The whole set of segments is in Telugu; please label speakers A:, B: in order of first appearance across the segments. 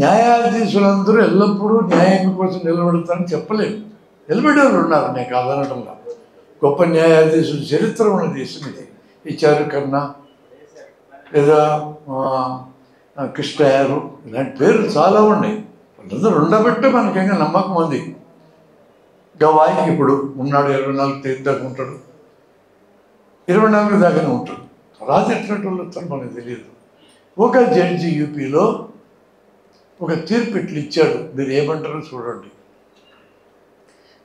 A: న్యాయాధీశులందరూ ఎల్లప్పుడూ న్యాయం కోసం నిలబడతారని చెప్పలేము. నిలబడేవాళ్ళు ఉన్నారు, నేను కాదనటంలా. గొప్ప న్యాయాధీశులు చరిత్ర ఉన్న దేశం ఇది. ఈ చారుకన్నా లేదా కృష్ణయారు ఇలాంటి పేర్లు చాలా ఉన్నాయి. వాళ్ళందరూ ఉండబట్టే మనకేంగా నమ్మకం ఉంది. గవాయికి ఇప్పుడు ఉన్నాడు 24 తేదీ దాకా ఉంటాడు, 24 దాకానే ఉంటాడు. తర్వాత ఎట్లాంటి వాళ్ళు వస్తారో మనకు తెలియదు. ఒక జడ్జి యూపీలో ఒక తీర్పు ఇట్లు ఇచ్చాడు, మీరు ఏమంటారో చూడండి.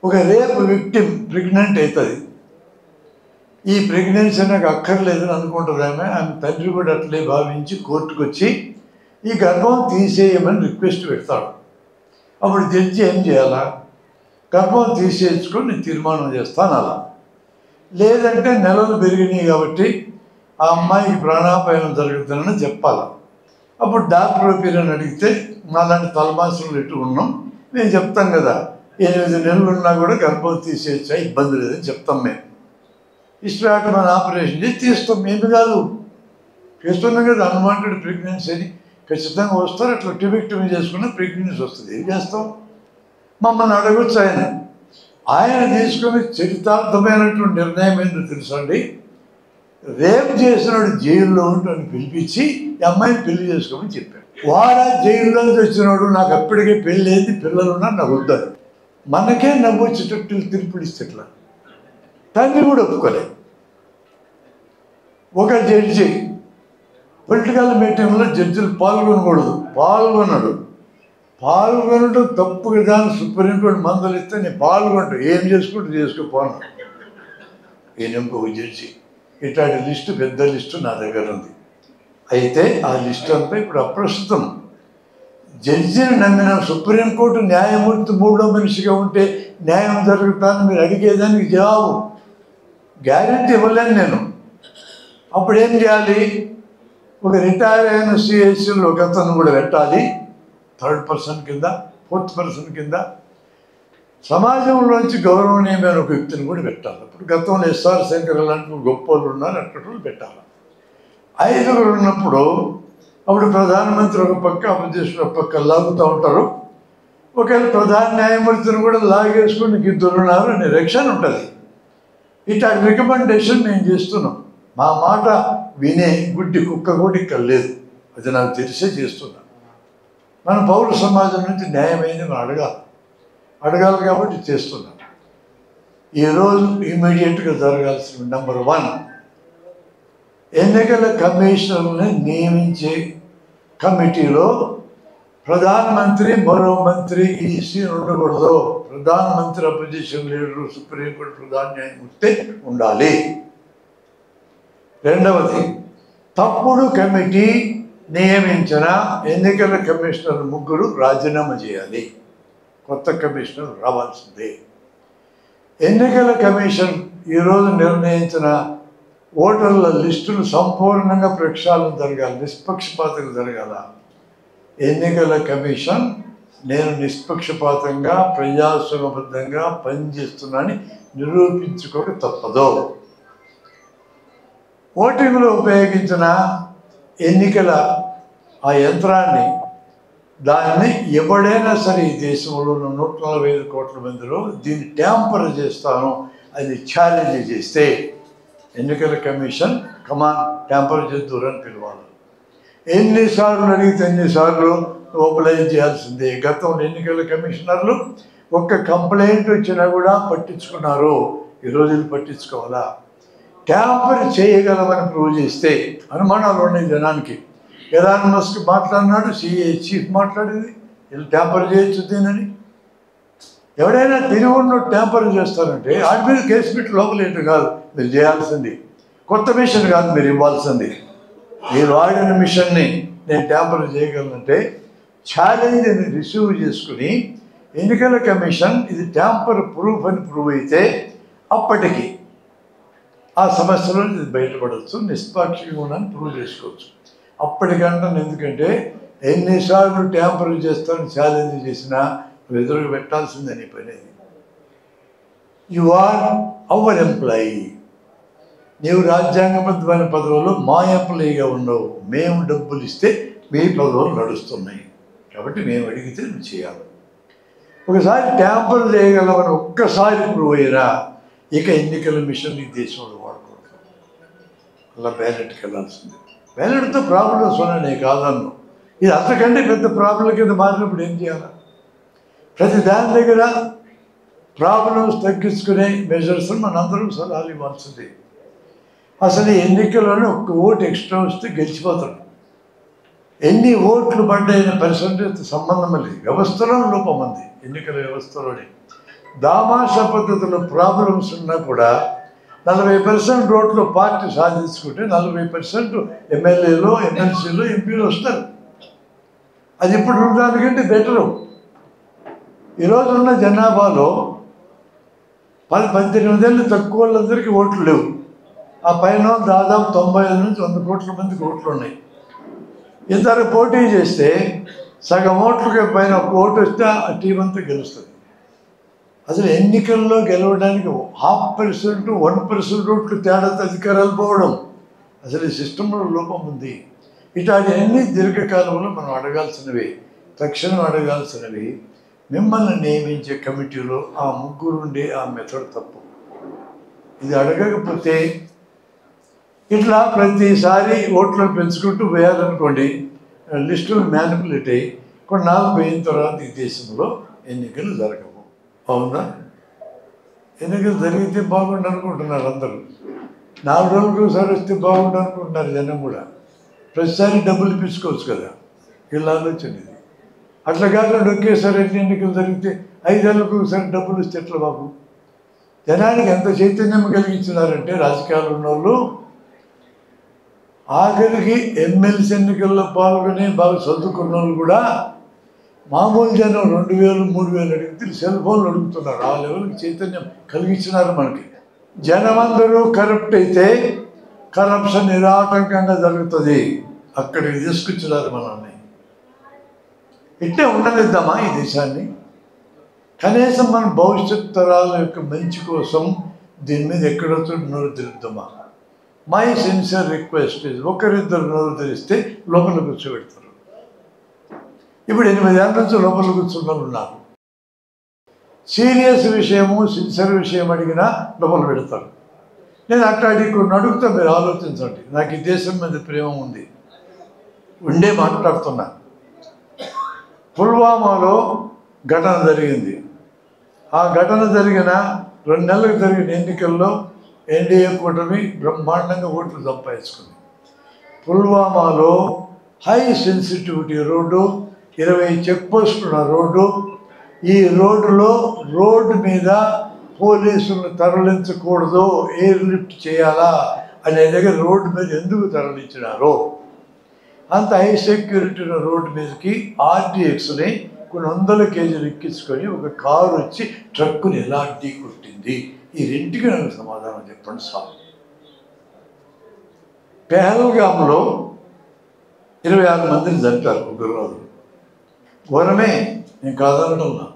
A: ఒక రేపు విక్టిమ్ ప్రెగ్నెంట్ అవుతుంది. ఈ ప్రెగ్నెన్సీ నాకు అక్కర్లేదని అనుకుంటుంది ఆమె తండ్రి కూడా అట్లే భావించి కోర్టుకు వచ్చి ఈ గర్భం తీసేయమని రిక్వెస్ట్ పెడతాడు. అప్పుడు జడ్జి ఏం చేయాలా? గర్భం తీసేసుకొని నేను తీర్మానం చేస్తాను అలా. లేదంటే నెలలు పెరిగినాయి కాబట్టి ఆ అమ్మాయికి ప్రాణాపాయం జరుగుతుందని చెప్పాలి. అప్పుడు డాక్టర్ ఒపీనియన్ అడిగితే నాలాంటి తలమాసులు ఎటు ఉన్నాం, నేను చెప్తాం కదా 8 నెలలు ఉన్నా కూడా గర్భం తీసేయచ్చా, ఇబ్బంది లేదని చెప్తాం. మేము ఇష్టం మన ఆపరేషన్ చేసి తీస్తాం, ఏమి కాదు చేస్తున్నాం కదా. అన్వాంటెడ్ ప్రెగ్నెన్సీ అని ఖచ్చితంగా వస్తారు. అట్లా ట్యూబెక్టమీ చేసుకున్న ప్రెగ్నెన్సీ వస్తుంది, ఏం చేస్తాం? మమ్మల్ని అడగొచ్చు. ఆయన తీసుకుని చరితార్థమైనటువంటి నిర్ణయం ఏంటో తెలుసండి. రేపు చేసినాడు జైల్లో ఉంటని పిలిపించి ఈ అమ్మాయిని పెళ్లి చేసుకోమని చెప్పాడు. వాడా జైల్లో వచ్చినాడు, నాకు అప్పటికే పెళ్ళి అయింది, పిల్లలు ఉన్నారు, నాకు వద్దారు. మనకే నవ్వు వచ్చేటట్టు తీర్పుడిస్తే ఇట్లా తండ్రి కూడా ఒప్పుకోలేదు. ఒక జడ్జి పొలిటికల్ మీటింగ్లో జడ్జిలు పాల్గొనకూడదు, పాల్గొనడం తప్పు కదా అని సుప్రీంకోర్టు మందులు ఇస్తే నేను పాల్గొంటా, ఏం చేసుకుంటూ చేసుకోపోను. ఈయన ఇంకొక జడ్జి. ఇట్లాంటి లిస్టు, పెద్ద లిస్టు నా దగ్గర ఉంది. అయితే ఆ లిస్టు అంతా ఇప్పుడు అప్రస్తుతం. జడ్జిని నమ్మిన సుప్రీంకోర్టు న్యాయమూర్తి 3వ మనిషిగా ఉంటే న్యాయం జరుగుతానని మీరు అడిగేదానికి జవాబు గ్యారెంటీ ఇవ్వలేను నేను. అప్పుడు ఏం చేయాలి? ఒక రిటైర్ అయిన సిఎస్సీలో ఒక అతను కూడా పెట్టాలి, 3rd పర్సన్ కింద, 4th పర్సన్ కింద. సమాజంలోంచి గౌరవనీయమైన ఒక వ్యక్తిని కూడా పెట్టాలి. అప్పుడు గతంలో ఎస్ఆర్ శంకర్ లాంటి గొప్ప వాళ్ళు ఉన్నారు, అట్లా పెట్టాలి. 5 ఉన్నప్పుడు అప్పుడు ప్రధానమంత్రి ఒక పక్క, అపోజిషన్ ఒక పక్క లాగుతూ ఉంటారు. ఒకవేళ ప్రధాన న్యాయమూర్తిని కూడా లాగేసుకుని నీకు 2 ఉన్నారు అనే రక్షణ ఉంటుంది. ఇట్లా రికమెండేషన్ మేము చేస్తున్నాం. మా మాట వినే గుడ్డి కుక్క కూడా ఇక్కడ లేదు, అది నాకు తెలిసే చేస్తున్నాను. మన పౌర సమాజం నుంచి న్యాయమైంది మనం అడగాలి కాబట్టి చేస్తున్నాం. ఈరోజు ఇమీడియట్గా జరగాల్సిన నెంబర్ 1, ఎన్నికల కమిషనర్ని నియమించే కమిటీలో ప్రధానమంత్రి, మరో మంత్రి ఈ సీన్ ఉండకూడదు. ప్రధానమంత్రి, అపోజిషన్ లీడరు, సుప్రీంకోర్టు ప్రధాన న్యాయమూర్తి ఉండాలి. 2వది, తప్పుడు కమిటీ నియమించిన ఎన్నికల కమిషనర్ 3 రాజీనామా చేయాలి, కొత్త కమిషనర్ రావాల్సిందే. ఎన్నికల కమిషన్ ఈరోజు నిర్ణయించిన ఓటర్ల లిస్టులు సంపూర్ణంగా ప్రక్షాళన జరగాలి, నిష్పక్షపాతంగా జరగాల. ఎన్నికల కమిషన్ నేను నిష్పక్షపాతంగా ప్రజాస్వామ్యబద్ధంగా పనిచేస్తున్నానని నిరూపించుకోక తప్పదు. ఓటింగ్లో ఉపయోగించిన ఎన్నికల ఆ యంత్రాన్ని, దాన్ని ఎవడైనా సరే ఈ దేశంలో 145 కోట్ల మందిలో దీన్ని ట్యాంపర్ చేస్తాను అది ఛాలెంజ్ చేస్తే ఎన్నికల కమిషన్ కమాన్ ట్యాంపర్ చేద్దూరని పిలవాలి. ఎన్నిసార్లు అడిగితే ఎన్నిసార్లు ఓపెలైజ్ చేయాల్సిందే. గతంలో ఎన్నికల కమిషనర్లు ఒక్క కంప్లైంట్ వచ్చినా కూడా పట్టించుకున్నారు, ఈరోజు పట్టించుకోవాలా? ట్యాంపర్ చేయగలమని ప్రూవ్ చేస్తే అనుమానాలు ఉన్నాయి జనానికి. ఎలాన్ మస్క్ మాట్లాడినాడు, సిఐ చీఫ్ మాట్లాడేది వీళ్ళు ట్యాంపర్ చేయొచ్చు దీనని. ఎవడైనా తిరుగున్న ట్యాంపర్ చేస్తారంటే ఆడి మీద కేసు పెట్టి లోపలేంటి కాదు, మీరు చేయాల్సింది కొత్త మిషన్ కాదు, మీరు ఇవ్వాల్సింది. మీరు వాడిన మిషన్ని నేను ట్యాంపర్ చేయగలనంటే ఛాలెంజ్ని రిసీవ్ చేసుకుని ఎన్నికల కమిషన్ ఇది ట్యాంపర్ ప్రూఫ్ అని ప్రూవ్ అయితే అప్పటికి ఆ సమస్యలో ఇది బయటపడవచ్చు, నిష్పాక్షికంగా ఉందని ప్రూవ్ చేసుకోవచ్చు. అప్పటికంటాను, ఎందుకంటే ఎన్నిసార్లు ట్యాంపర్ చేస్తాను ఛాలెంజ్ చేసినా ఎదురు పెట్టాల్సిందని పని. యు ఆర్ అవర్ ఎంప్లాయీ, నీవు రాజ్యాంగబద్ధమైన పదవుల్లో మా ఎంప్లాయీగా ఉండవు, మేము డబ్బులు ఇస్తే మీ పదవులు నడుస్తున్నాయి. కాబట్టి మేము అడిగితే నువ్వు చేయాలి. ఒకసారి ట్యాంపర్ చేయగలవని ఒక్కసారి ప్రూవ్ అయ్యారా ఇక ఎన్నికల మిషన్ ఈ దేశంలో వాడుకుంటాం. అలా బ్యాలెట్కి వెళ్ళాల్సిందే. బ్యాలెట్తో ప్రాబ్లమ్స్ ఉన్నాయి, నేను కాదన్ను. ఇది అంతకంటే పెద్ద ప్రాబ్లం కింద మారినప్పుడు ఏం చేయాలి? ప్రతి దాని దగ్గర ప్రాబ్లమ్స్ తగ్గించుకునే మెజర్స్ మనందరం సలహాలు ఇవ్వాల్సిందే. అసలు ఎన్నికల్లోనే ఒక్క ఓటు ఎక్స్ట్రా వస్తే గెలిచిపోతాడు. ఎన్ని ఓట్లు పడ్డాయిన పర్సెంటేజ్ సంబంధం లేదు. వ్యవస్థలో లోపం ఉంది. ఎన్నికల వ్యవస్థలోనే దామాషా పద్ధతిలో ప్రాబ్లమ్స్ ఉన్నా కూడా 40% ఓట్లు పార్టీ సాధించుకుంటే 40% ఎమ్మెల్యేలు, ఎమ్మెల్సీలు, ఎంపీలు వస్తారు. అది ఇప్పుడు దానికంటే బెటరు. ఈరోజు ఉన్న జనాభాలో 18 ఏళ్ళు తక్కువ వాళ్ళందరికీ ఓట్లు లేవు. ఆ పైన దాదాపు 95 నుంచి 100 కోట్ల మందికి ఓట్లు ఉన్నాయి. ఇద్దరు పోటీ చేస్తే సగం ఓట్లకి పైన ఒక ఓటు వస్తే ఆ టీం అంతా గెలుస్తుంది. అసలు ఎన్నికల్లో గెలవడానికి 0.5%, 1% ఓట్లు తేడాతో అధికారాలు పోవడం, అసలు ఈ సిస్టంలో లోపం ఉంది. ఇట్లాంటివన్నీ దీర్ఘకాలంలో మనం అడగాల్సినవి, తక్షణం అడగాల్సినవి. మిమ్మల్ని నియమించే కమిటీలో ఆ ముగ్గురు ఉండే ఆ మెథడ్ తప్పు. ఇది అడగకపోతే ఇట్లా ప్రతిసారి ఓట్లను పెంచుకుంటూ వేయాలనుకోండి, లిస్టులు మ్యానిపులేట్ అయ్యి కొన్నాళ్ళు పోయిన తర్వాత ఈ దేశంలో ఎన్నికలు జరగవు. అవునా? ఎన్నికలు జరిగితే బాగుండు అనుకుంటున్నారు అందరూ. 4 రోజులకు ఒకసారి వస్తే బాగుండు అనుకుంటున్నారు జనం కూడా. ప్రతిసారి డబ్బులు ఇప్పించుకోవచ్చు కదా, వీళ్ళ ఆలోచన ఇది. అట్లా కాకుండా ఒకేసారి ఎన్నికలు జరిగితే 5 ఏళ్ళకు ఒకసారి డబ్బులు వస్తే ఎట్లా బాబు? జనానికి ఎంత చైతన్యం కలిగించినారంటే రాజకీయాలు ఉన్నోళ్ళు ఆఖరికి ఎమ్మెల్సీ ఎన్నికల్లో పాల్గొని బాగా చదువుకున్న వాళ్ళు కూడా మామూలు జనం 2000, 3000 అడిగితే సెల్ ఫోన్లు అడుగుతున్నారు. ఆ లెవెల్కి చైతన్యం కలిగించినారు మనకి. జనమందరూ కరప్ట్ అయితే కరప్షన్ నిరాటంకంగా జరుగుతుంది. అక్కడికి తీసుకొచ్చినారు మనల్ని. ఇట్టే ఉండనిద్దామా ఈ దేశాన్ని? కనీసం మన భవిష్యత్ తరాల యొక్క మంచి కోసం దీని మీద ఎక్కడొచ్చో నోరు తెరుద్దామా? మై సిన్సియర్ రిక్వెస్ట్ ఇస్, ఒకరిద్దరు నోరు తెరిస్తే లోపల కూర్చోబెడతారు. ఇప్పుడు 8 ఏళ్ళ నుంచి లోపల కూర్చున్న ఉన్నారు. సీరియస్ విషయము, సిన్సియర్ విషయం అడిగినా లోపల పెడతారు. నేను అట్లా కొన్ని అడుగుతా, మీరు ఆలోచించండి. నాకు ఈ దేశం మీద ప్రేమ ఉంది, ఉండే మాట్లాడుతున్నా. పుల్వామాలో ఘటన జరిగింది. ఆ ఘటన జరిగిన 2 నెలలకు జరిగిన ఎన్నికల్లో ఎన్డీఏ కూటమి బ్రహ్మాండంగా ఓట్లు సంపాదించుకుంది. పుల్వామాలో హై సెన్సిటివిటీ రోడ్డు, 20 చెక్ పోస్టులు ఉన్న రోడ్డు. ఈ రోడ్డు మీద పోలీసులను తరలించకూడదు, ఎయిర్ లిఫ్ట్ చేయాలా అనే దగ్గర రోడ్డు మీద ఎందుకు తరలించినారో, అంత హై సెక్యూరిటీ ఉన్న రోడ్డు మీదకి ఆర్టీఎక్స్ని కొన్ని 100 కేజీలు ఎక్కించుకొని ఒక కారు వచ్చి ట్రక్కుని ఎలా ఢీ కొట్టింది? ఈ రెంటికి నాకు సమాధానం చెప్పండి సార్. పెహల్గాంలో 26 మందిని చంపారు ఉగ్రవాదులు. ఘోరమే, నేను కాదనడంలా.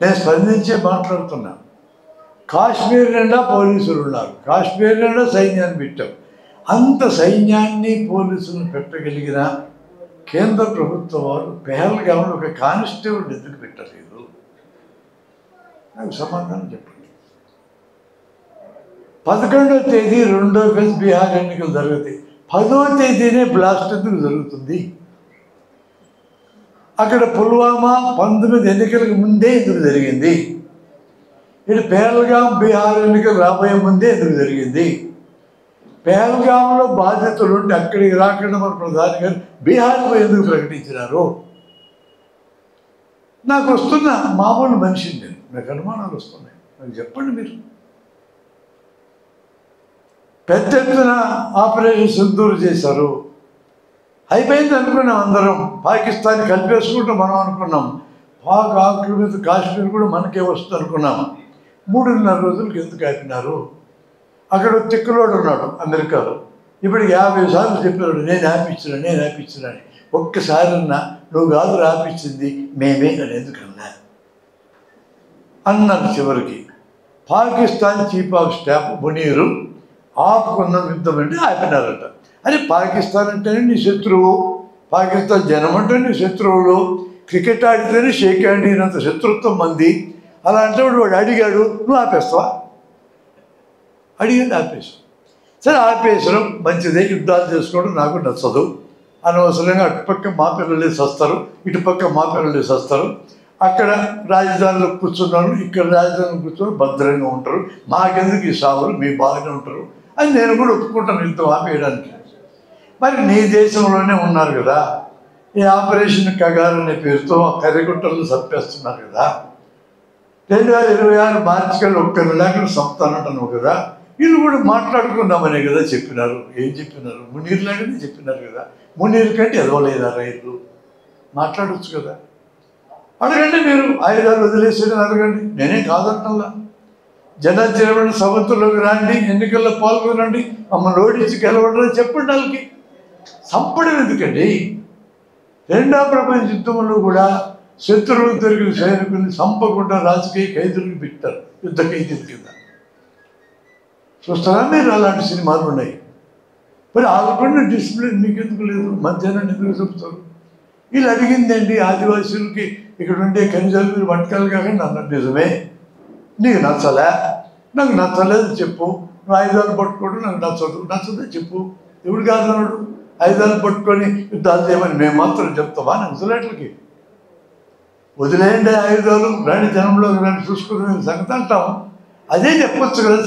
A: నేను స్పందించే మాట్లాడుతున్నా. కాశ్మీర్ నిండా పోలీసులు ఉన్నారు, కాశ్మీర్ నిండా సైన్యాన్ని పెట్టాం. అంత సైన్యాన్ని పోలీసులను పెట్టగలిగిన కేంద్ర ప్రభుత్వం వారు పెహల్గాంలో ఒక కానిస్టేబుల్ ఎందుకు పెట్టలేదు? నాకు సమాధానం చెప్పండి. 11వ తేదీ 2వ ఫేజ్ బీహార్ ఎన్నికలు జరుగుతాయి. 10వ తేదీనే బ్లాస్ట్ ఎందుకు జరుగుతుంది? అక్కడ పుల్వామా 19 ఎన్నికలకు ముందే ఎందుకు జరిగింది? ఇటు పెహల్గాం బీహార్ ఎన్నికలు రాబోయే ముందే ఎందుకు జరిగింది? పెహల్గాంలో బాధితులు ఉంటే అక్కడికి రాకుండా మన ప్రధాని గారు బీహార్లో ఎందుకు ప్రకటించినారు? నాకు వస్తున్న మామూలు మనిషిని నేను, నాకు అనుమానాలు వస్తున్నాయి. నాకు చెప్పండి మీరు. పెద్ద ఎత్తున ఆపరేషన్ సింధూర్ చేశారు, అయిపోయింది అనుకున్నాం అందరం. పాకిస్తాన్ కలిపేసుకుంటాం మనం అనుకున్నాం. పాక్ ఆక్రమిత కాశ్మీర్ కూడా మనకే వస్తుంది అనుకున్నాం. 3.5 రోజులకు ఎందుకు ఆపినారు? అక్కడ తిక్కులోడు ఉన్నాడు అమెరికాలో, ఇప్పుడు 50 సార్లు చెప్పాడు నేను ఆపించినాని. ఒక్కసారన్నా నువ్వు కాదు ఆపించింది మేమే అని ఎందుకన్నా అన్నారు. చివరికి Pakistan chief of staff Munir ఆపుకున్న యుద్ధం అంటే ఆపినారట. అని పాకిస్తాన్ అంటేనే నీ శత్రువు, పాకిస్తాన్ జనం అంటే శత్రువులు, క్రికెట్ ఆడితేనే షేక్ హ్యాండ్ అయినంత శత్రుత్వం మంది. అలాంటప్పుడు వాడు అడిగాడు, నువ్వు ఆపేస్తావా? అడిగాడు, ఆపేసావు. సరే ఆపేసడం మంచిదే, యుద్ధాలు చేసుకోవడం నాకు నచ్చదు. అనవసరంగా అటుపక్క మా పిల్లలు వస్తారు, ఇటుపక్క మా పిల్లలు వస్తారు. అక్కడ రాజధానిలో కూర్చున్నారు, ఇక్కడ రాజధానిలో కూర్చొని భద్రంగా ఉంటారు, మాకెందుకు ఈ సాగులు, మీ బాగానే ఉంటారు అని నేను కూడా ఒప్పుకుంటాను యుద్ధం ఆపేయడానికి. మరి నీ దేశంలోనే ఉన్నారు కదా, ఈ ఆపరేషన్ కగారు అనే పేరుతో కర్రెగుట్టలను చంపేస్తున్నారు కదా. 2026 మార్చి కల్లా 1 నెలలు చంపుతానంటున్నావు కదా. వీళ్ళు కూడా మాట్లాడుకుందామనే కదా చెప్పినారు. ఏం చెప్పినారు? మునీర్ లాగానే చెప్పినారు కదా. మునీర్ కంటే ఎదవలేదా రైతులు? మాట్లాడవచ్చు కదా. అడగండి, మీరు ఆయుధాలు వదిలేసేదని అడగండి, నేనే కాదంటల్లా. జనజీవన సభతుల్లోకి రండి, ఎన్నికల్లో పాల్గొనండి, మమ్మల్ని ఓడించి గెలవడం చెప్పండి. వాళ్ళకి చంపడం ఎందుకండి? రెండవ ప్రపంచ యుద్ధంలో కూడా శత్రువులు దొరికిన సైనికుల్ని చంపకుండా రాజకీయ ఖైదీలకు పెట్టారు, యుద్ధ ఖైదీల కింద. చూస్తారా మీరు? అలాంటి సినిమాలు ఉన్నాయి. మరి వాళ్ళకుండా డిసిప్లిన్ మీకు ఎందుకు లేదు? మధ్యాహ్నం ఎందుకు చెప్తారు? వీళ్ళు అడిగిందండి, ఆదివాసీలకి ఇక్కడ ఉండే ఖనిజాలు మీరు పట్టుకెళ్ళి కాకండి అన్నట్టు. నిజమే, నీకు నచ్చలే, నాకు నచ్చలేదు చెప్పు. ఆయుధాలు పట్టుకోవడం నాకు నచ్చదే చెప్పు. ఎవడు కాదన్నాడు? ఆయుధాలు పట్టుకొని యుద్ధాలు చేయమని మేము మాత్రం చెప్తామా నక్సలైట్లకి? వదిలేయండి ఆయుధాలు, రాని జనంలోకి రాని చూసుకునే సంగతి అంటాము. అదే చెప్పొచ్చు కదా.